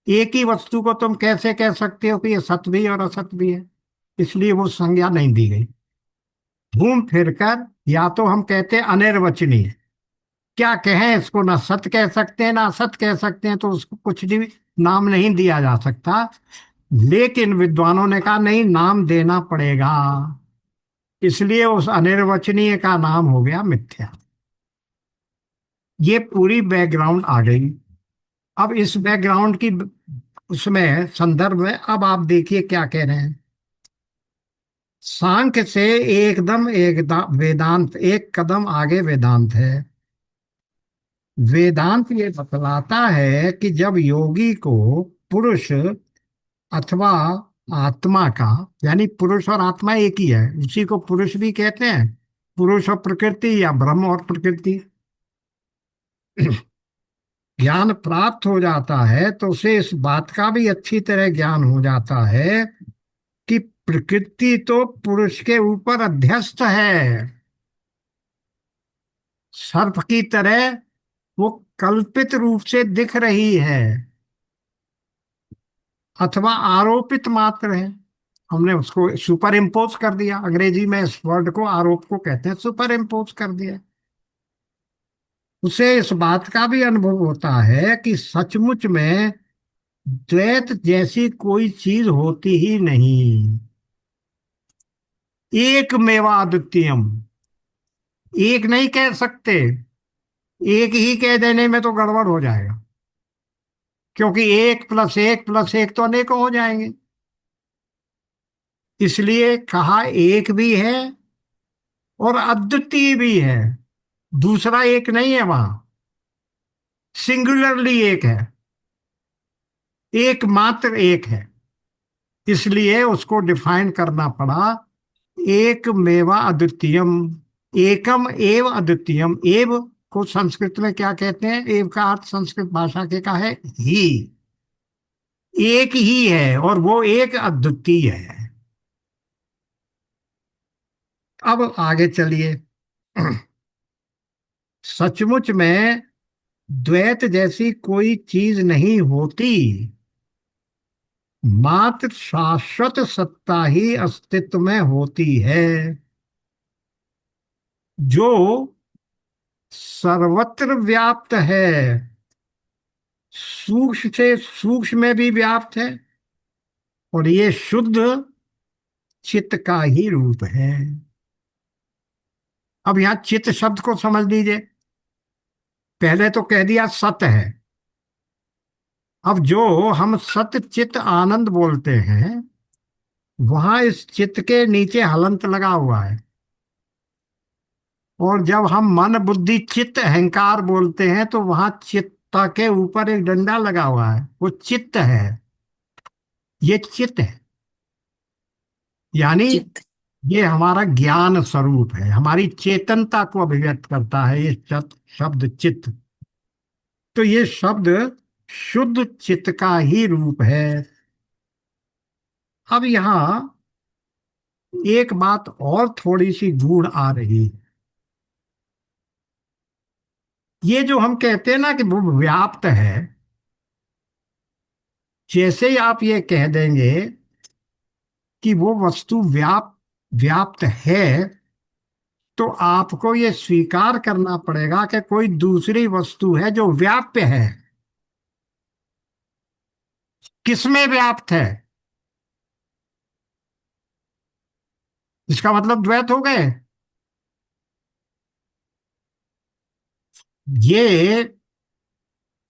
एक ही वस्तु को तुम कैसे कह सकते हो कि ये सत भी और असत भी है? इसलिए वो संज्ञा नहीं दी गई। घूम फिर कर या तो हम कहते अनिर्वचनीय, क्या कहें इसको, ना सत्य कह सकते हैं ना असत कह सकते हैं, तो उसको कुछ भी नाम नहीं दिया जा सकता। लेकिन विद्वानों ने कहा नहीं, नाम देना पड़ेगा। इसलिए उस अनिर्वचनीय का नाम हो गया मिथ्या। ये पूरी बैकग्राउंड आ गई। अब इस बैकग्राउंड की उसमें संदर्भ में अब आप देखिए क्या कह रहे हैं। सांख्य से एकदम वेदांत एक कदम आगे वेदांत है। वेदांत ये बतलाता है कि जब योगी को पुरुष अथवा आत्मा का, यानी पुरुष और आत्मा एक ही है, उसी को पुरुष भी कहते हैं, पुरुष और प्रकृति या ब्रह्म और प्रकृति, ज्ञान प्राप्त हो जाता है तो उसे इस बात का भी अच्छी तरह ज्ञान हो जाता है कि प्रकृति तो पुरुष के ऊपर अध्यस्त है। सर्प की तरह वो कल्पित रूप से दिख रही है अथवा आरोपित मात्र है। हमने उसको सुपर इम्पोज कर दिया, अंग्रेजी में इस वर्ड को आरोप को कहते हैं, सुपर इम्पोज कर दिया। उसे इस बात का भी अनुभव होता है कि सचमुच में द्वैत जैसी कोई चीज होती ही नहीं। एक मेवा अद्वितीयम, एक नहीं कह सकते, एक ही कह देने में तो गड़बड़ हो जाएगा, क्योंकि एक प्लस एक प्लस एक तो अनेकों हो जाएंगे। इसलिए कहा एक भी है और अद्वितीय भी है, दूसरा एक नहीं है वहां, सिंगुलरली एक है, एकमात्र एक है। इसलिए उसको डिफाइन करना पड़ा, एक मेवा अद्वितीयम, एकम एव अद्वितीयम। एव को संस्कृत में क्या कहते हैं? एव का अर्थ संस्कृत भाषा के का है ही, एक ही है और वो एक अद्वितीय है। अब आगे चलिए। सचमुच में द्वैत जैसी कोई चीज नहीं होती, मात्र शाश्वत सत्ता ही अस्तित्व में होती है, जो सर्वत्र व्याप्त है, सूक्ष्म से सूक्ष्म में भी व्याप्त है, और ये शुद्ध चित्त का ही रूप है। अब यहां चित्त शब्द को समझ लीजिए। पहले तो कह दिया सत्य है। अब जो हम सत्य चित्त आनंद बोलते हैं, वहां इस चित्त के नीचे हलंत लगा हुआ है। और जब हम मन बुद्धि चित्त अहंकार बोलते हैं तो वहां चित्त के ऊपर एक डंडा लगा हुआ है, वो चित्त है। ये चित्त है, यानी चित्त। ये हमारा ज्ञान स्वरूप है, हमारी चेतनता को अभिव्यक्त करता है ये शब्द चित्त। तो ये शब्द शुद्ध चित्त का ही रूप है। अब यहां एक बात और थोड़ी सी गूढ़ आ रही है। ये जो हम कहते हैं ना कि वो व्याप्त है, जैसे ही आप ये कह देंगे कि वो वस्तु व्याप्त है, तो आपको ये स्वीकार करना पड़ेगा कि कोई दूसरी वस्तु है जो व्याप्य है। किसमें व्याप्त है? इसका मतलब द्वैत हो गए। ये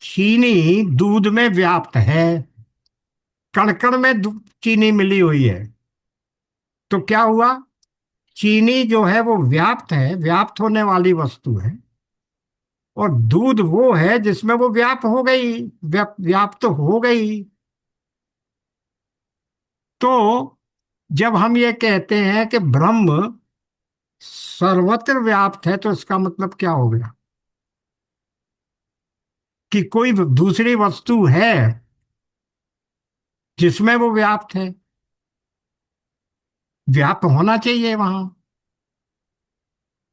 चीनी दूध में व्याप्त है, कण कण में चीनी मिली हुई है, तो क्या हुआ? चीनी जो है वो व्याप्त है, व्याप्त होने वाली वस्तु है, और दूध वो है जिसमें वो व्याप्त हो गई, व्याप्त हो गई। तो जब हम ये कहते हैं कि ब्रह्म सर्वत्र व्याप्त है, तो इसका मतलब क्या हो गया? कि कोई दूसरी वस्तु है जिसमें वो व्याप्त है, व्याप्त होना चाहिए वहां।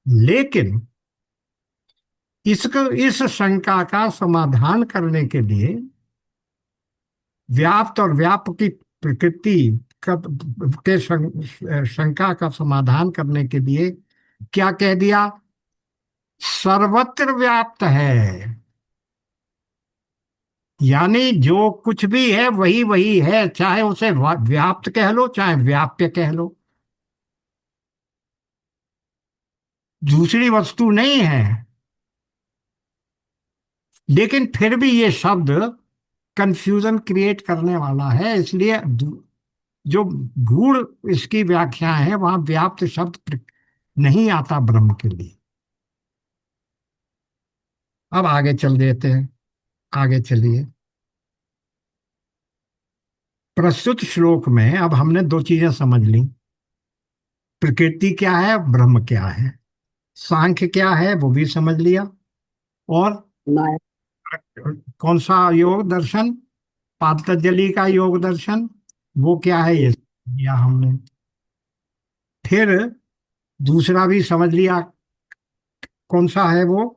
लेकिन इसको, इस शंका का समाधान करने के लिए, व्याप्त और व्याप्त की प्रकृति का के शंका का समाधान करने के लिए क्या कह दिया? सर्वत्र व्याप्त है। यानी जो कुछ भी है वही वही है, चाहे उसे व्याप्त कह लो चाहे व्याप्य कह लो, दूसरी वस्तु नहीं है। लेकिन फिर भी ये शब्द कंफ्यूजन क्रिएट करने वाला है, इसलिए जो गूढ़ इसकी व्याख्या है वहां व्याप्त शब्द नहीं आता ब्रह्म के लिए। अब आगे चल देते हैं, आगे चलिए। प्रस्तुत श्लोक में अब हमने दो चीजें समझ ली, प्रकृति क्या है, ब्रह्म क्या है। सांख्य क्या है वो भी समझ लिया। और माया। कौन सा योग दर्शन, पातंजलि का योग दर्शन, वो क्या है ये समझ लिया हमने। फिर दूसरा भी समझ लिया, कौन सा है वो,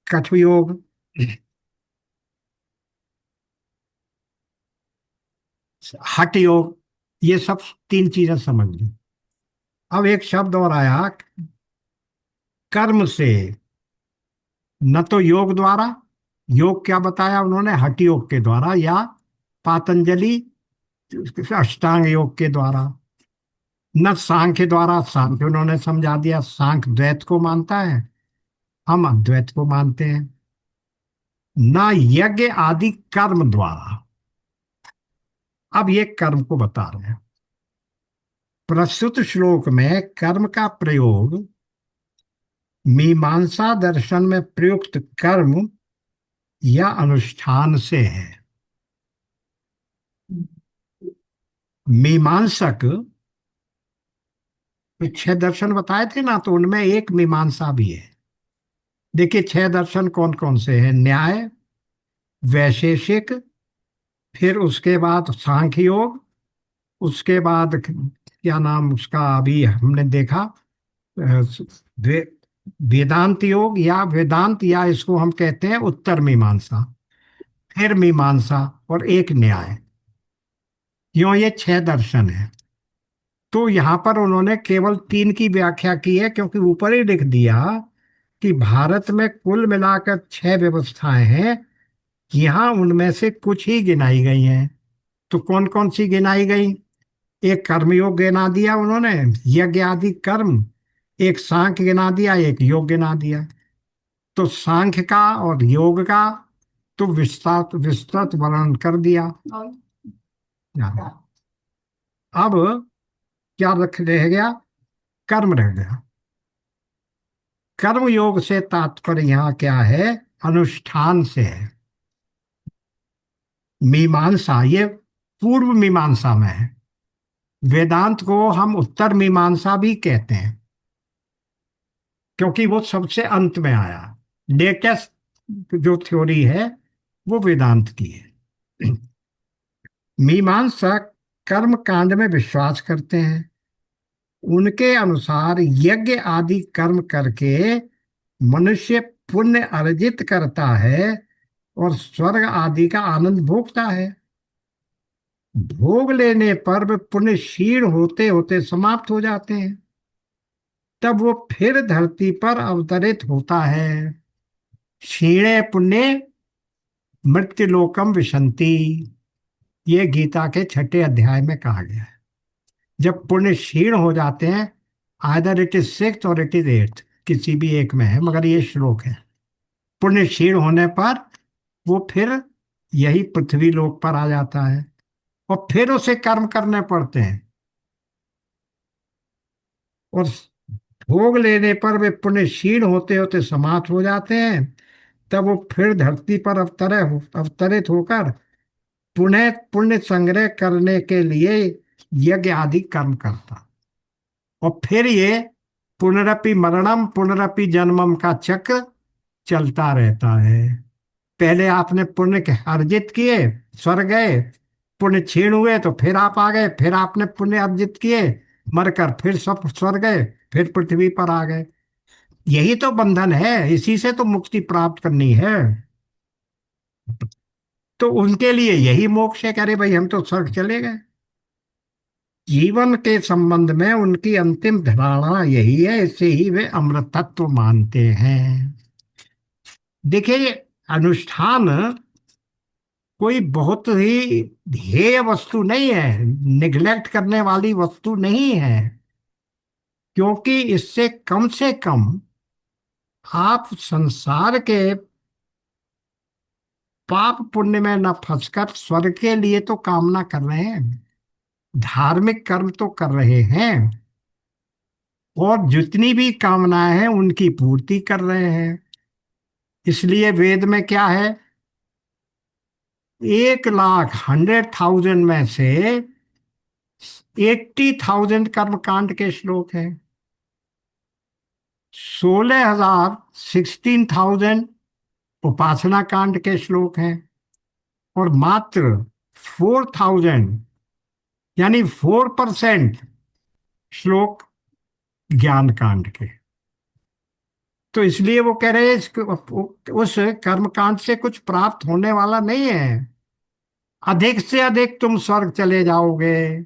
कठ योग। हठ योग, ये सब तीन चीजें समझ ली। अब एक शब्द और आया, कर्म से। न तो योग द्वारा, योग क्या बताया उन्होंने, हठ योग के द्वारा, या पातंजलि अष्टांग योग के द्वारा। न सांख्य द्वारा, सांख्य उन्होंने समझा दिया, सांख्य द्वैत को मानता है, हम अद्वैत को मानते हैं। न यज्ञ आदि कर्म द्वारा। अब ये कर्म को बता रहे हैं। प्रस्तुत श्लोक में कर्म का प्रयोग मीमांसा दर्शन में प्रयुक्त कर्म या अनुष्ठान से है। मीमांसक, तो छह दर्शन बताए थे ना, तो उनमें एक मीमांसा भी है। देखिए छह दर्शन कौन कौन से हैं, न्याय, वैशेषिक, फिर उसके बाद सांख्य योग, उसके बाद क्या नाम उसका अभी हमने देखा, वे, वेदांत योग, या वेदांत, या इसको हम कहते हैं उत्तर मीमांसा, फिर मीमांसा, और एक न्याय। क्यों, ये छह दर्शन है। तो यहां पर उन्होंने केवल तीन की व्याख्या की है, क्योंकि ऊपर ही लिख दिया कि भारत में कुल मिलाकर छह व्यवस्थाएं हैं, यहाँ उनमें से कुछ ही गिनाई गई हैं। तो कौन कौन सी गिनाई गई, एक कर्मयोग गिना दिया उन्होंने, यज्ञ आदि कर्म, एक सांख्य गिना दिया, एक योग गिना दिया। तो सांख्य का और योग का तो विस्तृत विस्तृत वर्णन कर दिया। अब क्या रह गया, कर्म रह गया। कर्म योग से तात्पर्य यहाँ क्या है, अनुष्ठान से है। मीमांसा ये पूर्व मीमांसा में है, वेदांत को हम उत्तर मीमांसा भी कहते हैं, क्योंकि वो सबसे अंत में आया। लेटेस्ट जो थ्योरी है वो वेदांत की है। मीमांसा कर्म कांड में विश्वास करते हैं, उनके अनुसार यज्ञ आदि कर्म करके मनुष्य पुण्य अर्जित करता है और स्वर्ग आदि का आनंद भोगता है। भोग लेने पर वे पुण्य क्षीण होते होते समाप्त हो जाते हैं, तब वो फिर धरती पर अवतरित होता है। क्षीणे पुण्य मृत्युलोकम विशंति, ये गीता के छठे अध्याय में कहा गया है। जब पुण्य क्षीण हो जाते हैं, आइदर इट इज सिक्स और इट इज एट्थ, किसी भी एक में है, मगर ये श्लोक है। पुण्य क्षीण होने पर वो फिर यही पृथ्वी लोक पर आ जाता है, और फिर उसे कर्म करने पड़ते हैं, और भोग लेने पर वे पुण्य क्षीण होते होते समाप्त हो जाते हैं, तब वो फिर धरती पर अवतरित होकर पुनः पुण्य संग्रह करने के लिए यज्ञ आदि कर्म करता। और फिर ये पुनरपि मरणम पुनरपि जन्मम का चक्र चलता रहता है। पहले आपने पुण्य के अर्जित किए, स्वर्ग गए, पुण्य क्षीण हुए तो फिर आप आ गए, फिर आपने पुण्य अर्जित किए, मरकर फिर सब स्वर्ग गए, फिर पृथ्वी पर आ गए। यही तो बंधन है, इसी से तो मुक्ति प्राप्त करनी है। तो उनके लिए यही मोक्ष है, कह रहे भाई हम तो स्वर्ग चले गए। जीवन के संबंध में उनकी अंतिम धारणा यही है, इसे ही वे अमृतत्व मानते हैं। देखिए, अनुष्ठान कोई बहुत ही ध्येय वस्तु नहीं है, निग्लेक्ट करने वाली वस्तु नहीं है, क्योंकि इससे कम से कम आप संसार के पाप पुण्य में न फंसकर स्वर्ग के लिए तो कामना कर रहे हैं, धार्मिक कर्म तो कर रहे हैं, और जितनी भी कामनाएं हैं उनकी पूर्ति कर रहे हैं। इसलिए वेद में क्या है, 1,00,100,000 में से 80,000 कर्मकांड के श्लोक हैं, 16,000 उपासना कांड के श्लोक हैं, और मात्र 4,000 यानी 4% श्लोक ज्ञान कांड के। तो इसलिए वो कह रहे हैं उस कर्मकांड से कुछ प्राप्त होने वाला नहीं है। अधिक से अधिक तुम स्वर्ग चले जाओगे,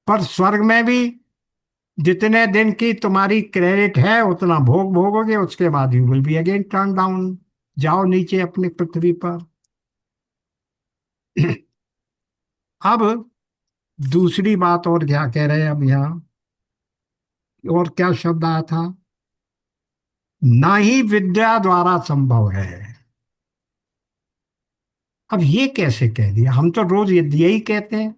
पर स्वर्ग में भी जितने दिन की तुम्हारी क्रेडिट है उतना भोग भोगोगे, उसके बाद you will be again turn down, जाओ नीचे अपनी पृथ्वी पर। अब दूसरी बात और क्या कह रहे हैं अब यहाँ, और क्या शब्द आया था, ना ही विद्या द्वारा संभव है। अब ये कैसे कह दिया, हम तो रोज यही कहते हैं,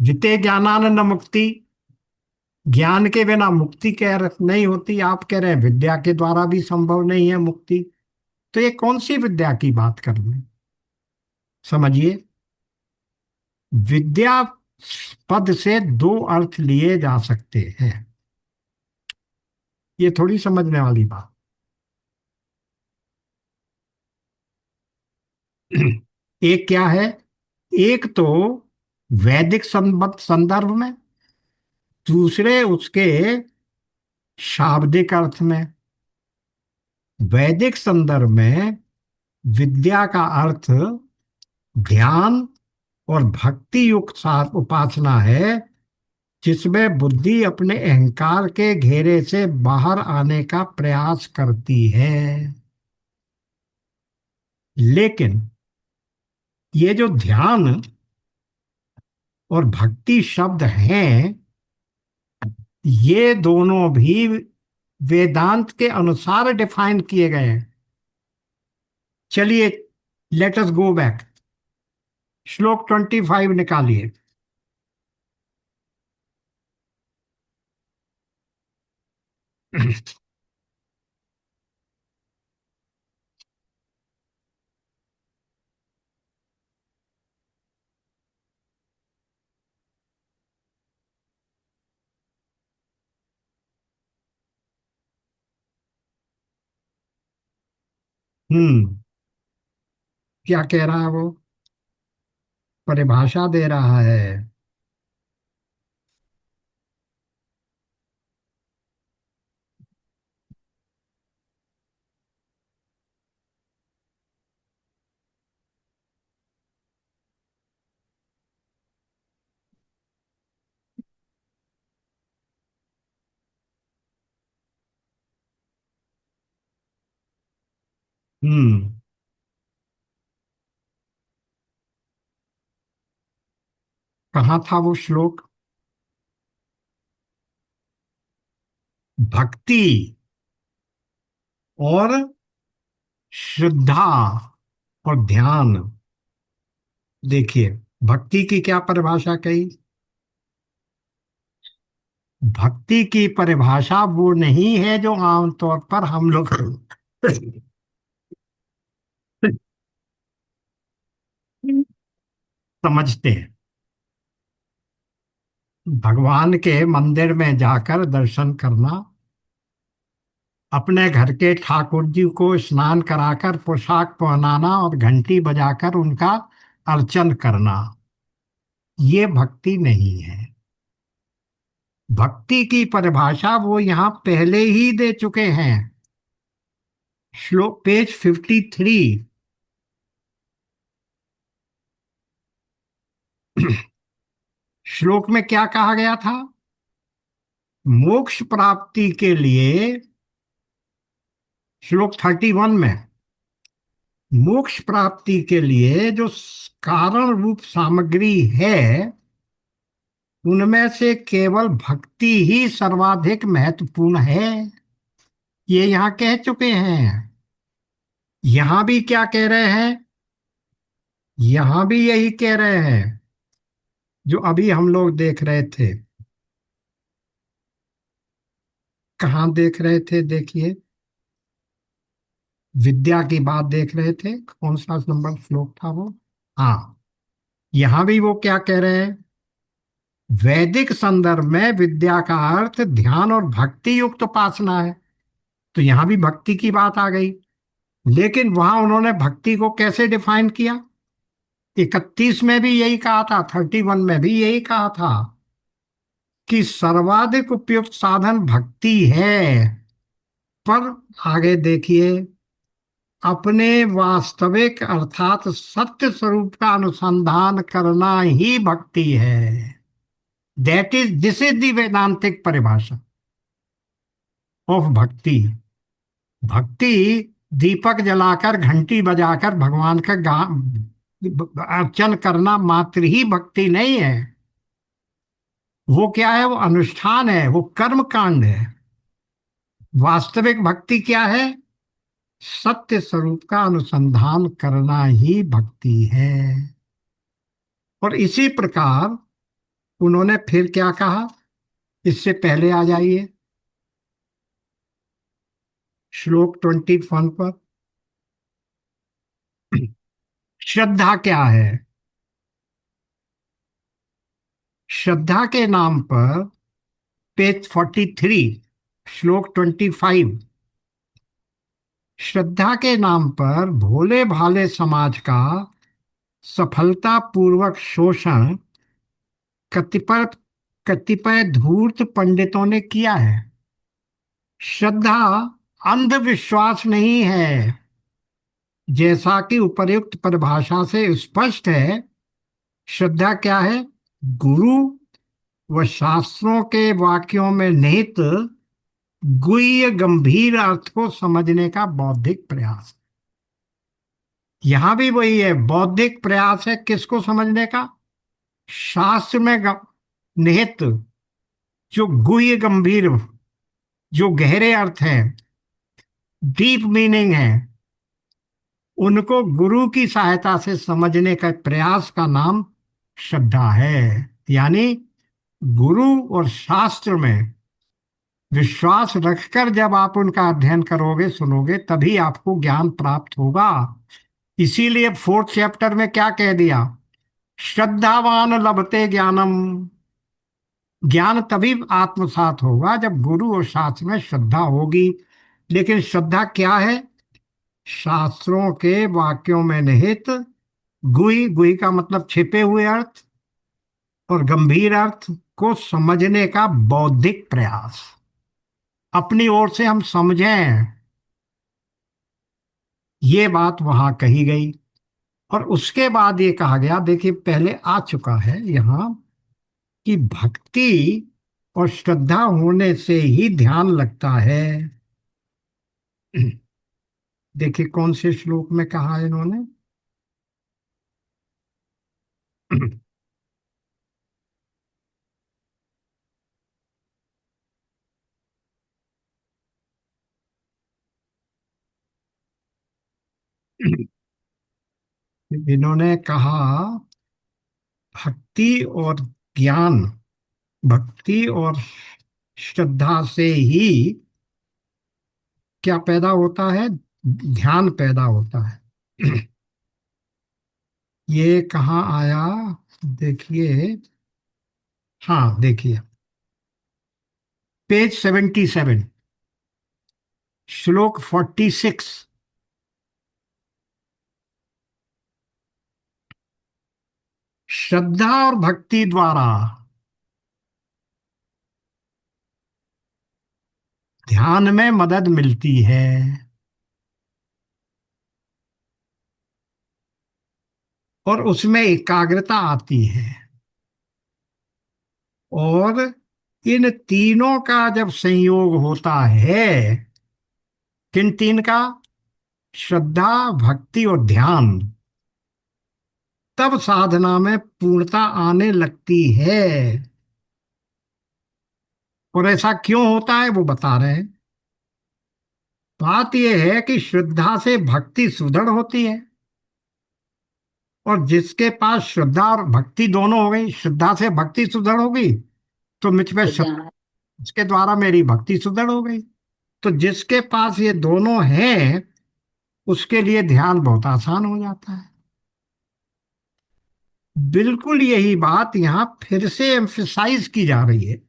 जिते ज्ञानानंद मुक्ति, ज्ञान के बिना मुक्ति कह नहीं होती, आप कह रहे हैं विद्या के द्वारा भी संभव नहीं है मुक्ति। तो ये कौन सी विद्या की बात कर रहे हैं, समझिए। विद्या पद से दो अर्थ लिए जा सकते हैं, ये थोड़ी समझने वाली बात। एक क्या है, एक तो वैदिक संदर्भ में, दूसरे उसके शाब्दिक अर्थ में। वैदिक संदर्भ में विद्या का अर्थ ध्यान और भक्ति युक्त उपासना है, जिसमें बुद्धि अपने अहंकार के घेरे से बाहर आने का प्रयास करती है। लेकिन ये जो ध्यान और भक्ति शब्द हैं, ये दोनों भी वेदांत के अनुसार डिफाइन किए गए हैं। चलिए, लेट अस गो बैक, श्लोक 25 निकालिए। हम्म, क्या कह रहा है वो, परिभाषा दे रहा है। हम्म, कहाँ था वो श्लोक, भक्ति और श्रद्धा और ध्यान। देखिए, भक्ति की क्या परिभाषा कही, भक्ति की परिभाषा वो नहीं है जो आमतौर पर हम लोग समझते हैं। भगवान के मंदिर में जाकर दर्शन करना, अपने घर के ठाकुर जी को स्नान कराकर पोशाक पहनाना और घंटी बजाकर उनका अर्चन करना, ये भक्ति नहीं है। भक्ति की परिभाषा वो यहां पहले ही दे चुके हैं, श्लोक पेज 53। श्लोक में क्या कहा गया था, मोक्ष प्राप्ति के लिए श्लोक 31 में मोक्ष प्राप्ति के लिए जो कारण रूप सामग्री है, उनमें से केवल भक्ति ही सर्वाधिक महत्वपूर्ण है। ये यहाँ कह चुके हैं। यहां भी क्या कह रहे हैं? यहां भी यही कह रहे हैं जो अभी हम लोग देख रहे थे। कहाँ देख रहे थे? देखिए, विद्या की बात देख रहे थे। कौन सा नंबर श्लोक था वो? हाँ, यहां भी वो क्या कह रहे हैं? वैदिक संदर्भ में विद्या का अर्थ ध्यान और भक्ति युक्त उपासना है। तो यहां भी भक्ति की बात आ गई। लेकिन वहां उन्होंने भक्ति को कैसे डिफाइन किया? 31 में भी यही कहा था, 31 में भी यही कहा था कि सर्वाधिक उपयुक्त साधन भक्ति है। पर आगे देखिए, अपने वास्तविक अर्थात सत्य स्वरूप का अनुसंधान करना ही भक्ति है। दिस इज द वेदांतिक परिभाषा ऑफ भक्ति। भक्ति दीपक जलाकर घंटी बजाकर भगवान का अर्चन करना मात्र ही भक्ति नहीं है। वो क्या है? वो अनुष्ठान है, वो कर्म कांड है। वास्तविक भक्ति क्या है? सत्य स्वरूप का अनुसंधान करना ही भक्ति है। और इसी प्रकार उन्होंने फिर क्या कहा? इससे पहले आ जाइए श्लोक 21 पर। श्रद्धा क्या है? श्रद्धा के नाम पर पेज 43, श्लोक 25। श्रद्धा के नाम पर भोले भाले समाज का सफलतापूर्वक शोषण कतिपय कतिपय धूर्त पंडितों ने किया है। श्रद्धा अंधविश्वास नहीं है, जैसा कि उपर्युक्त परिभाषा से स्पष्ट है। श्रद्धा क्या है? गुरु व शास्त्रों के वाक्यों में निहित गुह्य गंभीर अर्थ को समझने का बौद्धिक प्रयास। यहां भी वही है, बौद्धिक प्रयास है। किसको समझने का? शास्त्र में निहित जो गुह्य गंभीर, जो गहरे अर्थ हैं, डीप मीनिंग है, उनको गुरु की सहायता से समझने का प्रयास का नाम श्रद्धा है। यानी गुरु और शास्त्र में विश्वास रखकर जब आप उनका अध्ययन करोगे, सुनोगे, तभी आपको ज्ञान प्राप्त होगा। इसीलिए 4th चैप्टर में क्या कह दिया? श्रद्धावान लभते ज्ञानम। ज्ञान तभी आत्मसात होगा जब गुरु और शास्त्र में श्रद्धा होगी। लेकिन श्रद्धा क्या है? शास्त्रों के वाक्यों में निहित गुही, गुही का मतलब छिपे हुए अर्थ, और गंभीर अर्थ को समझने का बौद्धिक प्रयास। अपनी ओर से हम समझें, ये बात वहां कही गई। और उसके बाद ये कहा गया, देखिए पहले आ चुका है यहां, कि भक्ति और श्रद्धा होने से ही ध्यान लगता है। देखिए कौन से श्लोक में कहा है इन्होंने। इन्होंने कहा भक्ति और ज्ञान, भक्ति और श्रद्धा से ही क्या पैदा होता है? ध्यान पैदा होता है। ये कहाँ आया? देखिए, हाँ देखिए, पेज 77, श्लोक 46। श्रद्धा और भक्ति द्वारा ध्यान में मदद मिलती है, और उसमें एकाग्रता आती है। और इन तीनों का जब संयोग होता है किन तीन का? श्रद्धा, भक्ति और ध्यान। तब साधना में पूर्णता आने लगती है। और ऐसा क्यों होता है वो बता रहे हैं। बात यह है कि श्रद्धा से भक्ति सुदृढ़ होती है। और जिसके पास श्रद्धा और भक्ति दोनों हो गई, श्रद्धा से भक्ति सुदृढ़ होगी तो मुझ पे तो श्रद्धा, ध्यान। उसके द्वारा मेरी भक्ति सुदृढ़ हो गई। तो जिसके पास ये दोनों हैं उसके लिए ध्यान बहुत आसान हो जाता है। बिल्कुल यही बात यहां फिर से एम्फिसाइज की जा रही है।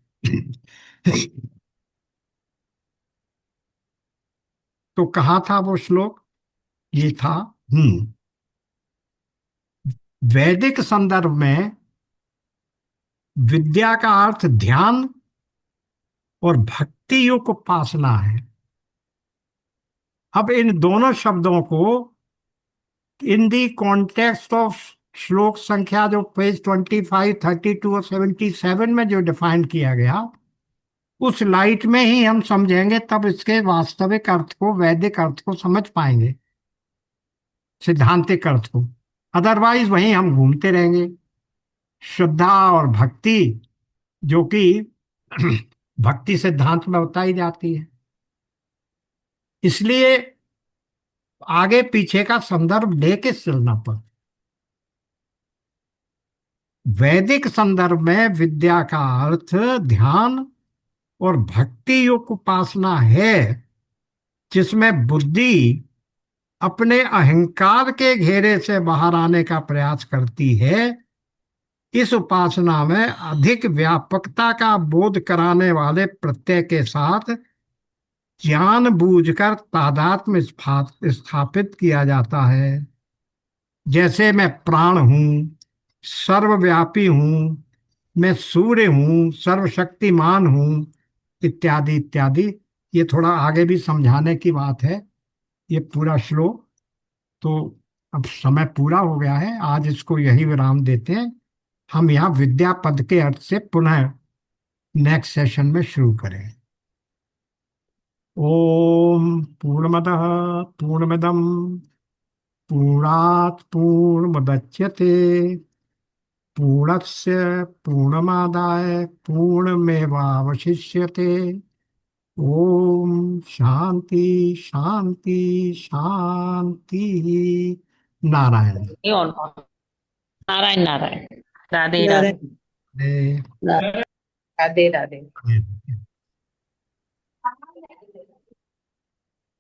तो कहाँ था वो श्लोक? ये था, हम्म, वैदिक संदर्भ में विद्या का अर्थ ध्यान और भक्ति युक्त उपासना है। अब इन दोनों शब्दों को इन दी कॉन्टेक्स्ट ऑफ श्लोक संख्या जो पेज 25, 32 और 77 में जो डिफाइन किया गया, उस लाइट में ही हम समझेंगे, तब इसके वास्तविक अर्थ को, वैदिक अर्थ को समझ पाएंगे, सिद्धांतिक अर्थ को। अदरवाइज वहीं हम घूमते रहेंगे। श्रद्धा और भक्ति, जो कि भक्ति सिद्धांत में बताई जाती है, इसलिए आगे पीछे का संदर्भ लेके चलना पड़ता। वैदिक संदर्भ में विद्या का अर्थ ध्यान और भक्ति युक्त उपासना है, जिसमें बुद्धि अपने अहंकार के घेरे से बाहर आने का प्रयास करती है। इस उपासना में अधिक व्यापकता का बोध कराने वाले प्रत्यय के साथ जानबूझकर तादात्म्य स्थापित किया जाता है। जैसे मैं प्राण हूँ, सर्वव्यापी हूँ, मैं सूर्य हूँ, सर्वशक्तिमान हूँ, इत्यादि इत्यादि। ये थोड़ा आगे भी समझाने की बात है, ये पूरा श्लोक। तो अब समय पूरा हो गया है, आज इसको यही विराम देते हैं। हम यहाँ विद्या पद के अर्थ से पुनः नेक्स्ट सेशन में शुरू करें। ओम पूर्णमदः पूर्णमिदं पूर्णात् पूर्णमुदच्यते पूर्णस्य पूर्णमादाय पूर्णमेवावशिष्यते। ओम शांति शांति शांति। नारायण। और नारायण नारायण। राधे राधे। ए, राधे राधे। ए,